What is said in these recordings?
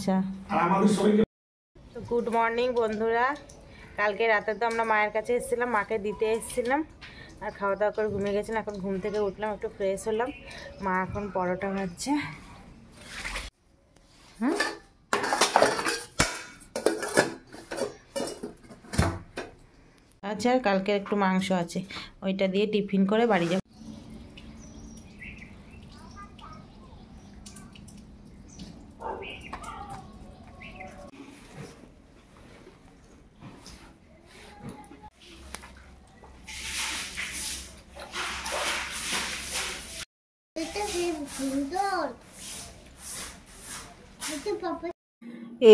আচ্ছা। তো good morning বন্ধুরা, কালকে রাতে তো আমরা মায়ের কাছে এসেছিলাম, মাকে দিতে এসেছিলাম আর খাওয়া দাওয়া করে ঘুমিয়ে গেছিলাম। এখন ঘুম থেকে উঠলাম, একটু ফ্রেশ হলাম। মা এখন পরোটা ভাজছে। আচ্ছা, কালকে একটু মাংস আছে, ওইটা দিয়ে টিফিন করে বাড়ি যাব।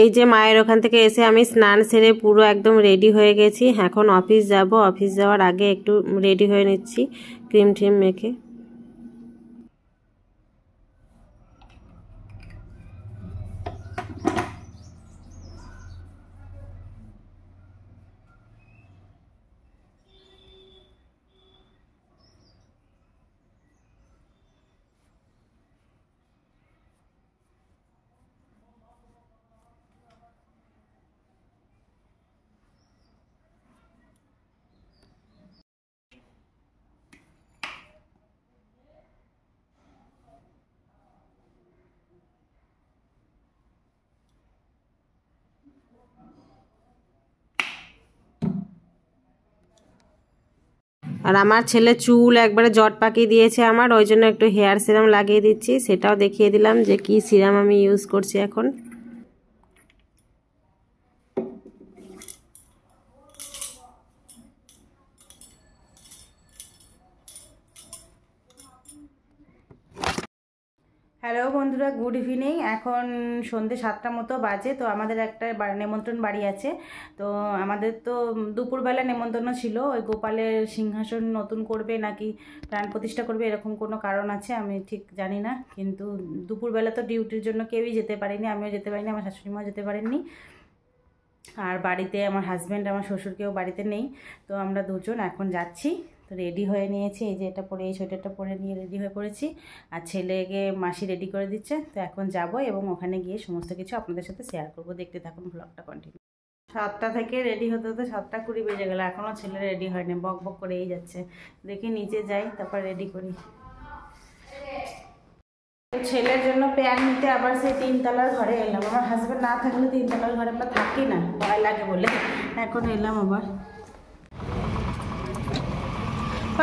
এই যে মায়ের ওখান থেকে এসে আমি স্নান সেরে পুরো একদম রেডি হয়ে গেছি। এখন অফিস যাব। অফিস যাওয়ার আগে একটু রেডি হয়ে নিচ্ছি ক্রিম ট্রিম মেখে। আর আমার ছেলে চুল একবারে জট পাকিয়ে দিয়েছে আমার, ওই জন্য একটু হেয়ার সিরাম লাগিয়ে দিচ্ছি। সেটাও দেখিয়ে দিলাম যে কি সিরাম আমি ইউজ করছি এখন। হ্যালো বন্ধুরা, গুড ইভিনিং। এখন সন্ধ্যে 7টা মতো বাজে। তো আমাদের একটা নেমন্ত্রণ বাড়ি আছে। তো আমাদের তো দুপুরবেলা নেমন্ত্রণ ছিল। ওই গোপালের সিংহাসন নতুন করবে নাকি প্রাণ প্রতিষ্ঠা করবে, এরকম কোনো কারণ আছে, আমি ঠিক জানি না। কিন্তু দুপুরবেলা তো ডিউটির জন্য কেউই যেতে পারেনি, আমিও যেতে পারিনি, আমার শাশুড়িমাও যেতে পারেননি। আর বাড়িতে আমার হাজব্যান্ড, আমার শ্বশুর কেউ বাড়িতে নেই। তো আমরা দুজন এখন যাচ্ছি। তো রেডি হয়ে নিয়েছি, এই যে এটা পরে, এই সোয়েটারটা পরে নিয়ে রেডি হয়ে পড়েছি। আর ছেলেকে মাসি রেডি করে দিচ্ছে। তো এখন যাব এবং ওখানে গিয়ে সমস্ত কিছু আপনাদের সাথে শেয়ার করব। দেখতে থাকুন ব্লগটা কন্টিনিউ। 7টা থেকে রেডি হতে হতে 7টা 20 বেজে গেল, এখনও ছেলে রেডি হয়নি, বক বক করেই যাচ্ছে। দেখি নিচে যাই, তারপর রেডি করি। ছেলের জন্য প্যান্ট নিতে আবার সেই 3তলার ঘরে এলাম। আমার হাজব্যান্ড না থাকলে 3তলার ঘরে আমরা থাকি না, ভয় লাগে বলে এখন এলাম আবার।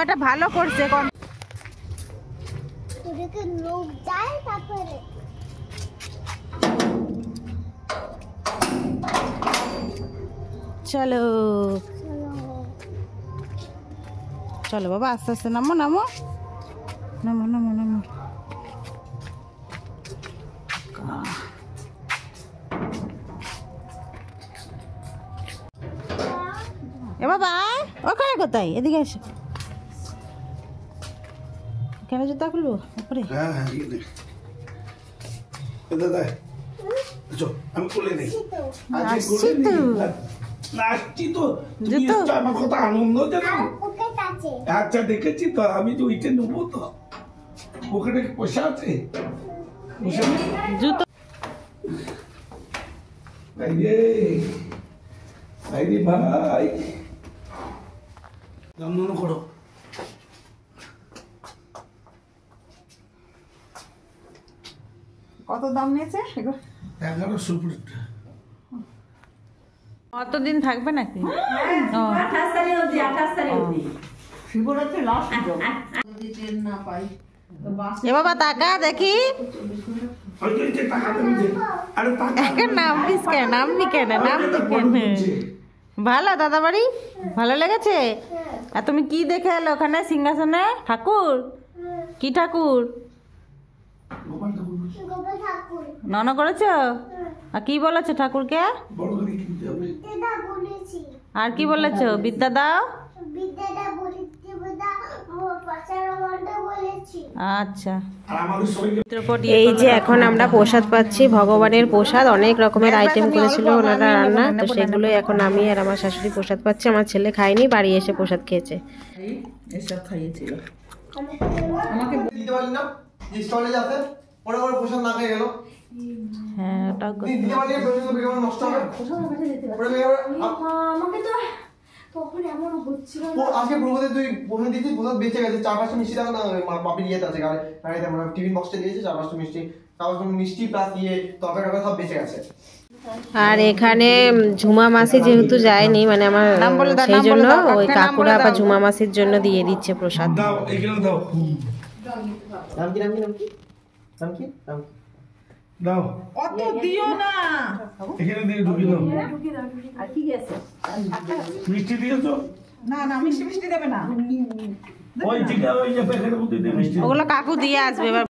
এটা ভালো করছে, কম লোক যায়। তারপরে চলো চলো বাবা, আস্তে আস্তে নামো নামো নামো নামো নামো। এ বাবা, ওখানে কোথায়? এদিকে এসো। কেন জুতা খুলবো উপরে? আমি খুলে নেই, আসছি তো, আসছি তো। আমার কথা আনন্দ জানো। আচ্ছা দেখেছি তো, আমি তো ওইটা নেবো তো। ওখানে পয়সা আছে, জুতো ভাই জন্ম করো। কত দাম নিয়েছে? 1100। কতদিন থাকবে নাকি? এ বাবা টাকা দেখি, নামনি কেন? নামনি কেন? ভালো দাদা বাড়ি, ভালো লেগেছে? আর তুমি কি দেখে এলো ওখানে সিংহাসনে? ঠাকুর? কি ঠাকুর? নন করেছ? আর কি বলেছো ঠাকুরকে? আর কি বলেছ? বিদ্যা দাও। আচ্ছা, এই যে এখন আমরা প্রসাদ পাচ্ছি, ভগবানের প্রসাদ। অনেক রকমের আইটেম করেছিল ওনারা রান্না, তো সেগুলোই এখন আমি আর আমার শাশুড়ি প্রসাদ পাচ্ছি। আমার ছেলে খায়নি, বাড়ি এসে প্রসাদ খেয়েছে। এসব খাইয়েছিল আমাকে, বলতে পারি না যে স্টলে যাতে পরে পরে প্রসাদ না খেয়ে গেল। হ্যাঁ ওটাও করতে দিদি মানে বেগুন নষ্ট হবে ওটা আমাকে তো তখন এমন হচ্ছিল ও আজকে প্রভুদের তুই ওখানে দিয়েছিস প্রসাদ বেঁচে গেছে 4-5টা মিষ্টি দেখো না বাপির ইয়েতে আছে গাড়িতে আমরা টিফিন বক্সটা দিয়েছে 4-5টা মিষ্টি 4-5টা মিষ্টি প্লাস তরকারি সব বেঁচে গেছে। আর এখানে ঝুমা মাসি যেহেতু যায়নি মানে আমার সেই জন্য ওই কাকুরা বা ঝুমা মাসির জন্য দিয়ে দিচ্ছে প্রসাদ। দাও এখানে দাও নাম কি নাম কি নাম কি নাম কি নাম কি? দাও অত দিও না। এখানে দিয়ে ঢুকিয়ে দাও আর কি আছে? মিষ্টি দিয়েছো না না মিষ্টি মিষ্টি দেবে না। ওই ঠিক ওই যে প্যাকেটের মধ্যে দিয়ে মিষ্টি ওগুলো কাকু দিয়ে আসবে এবার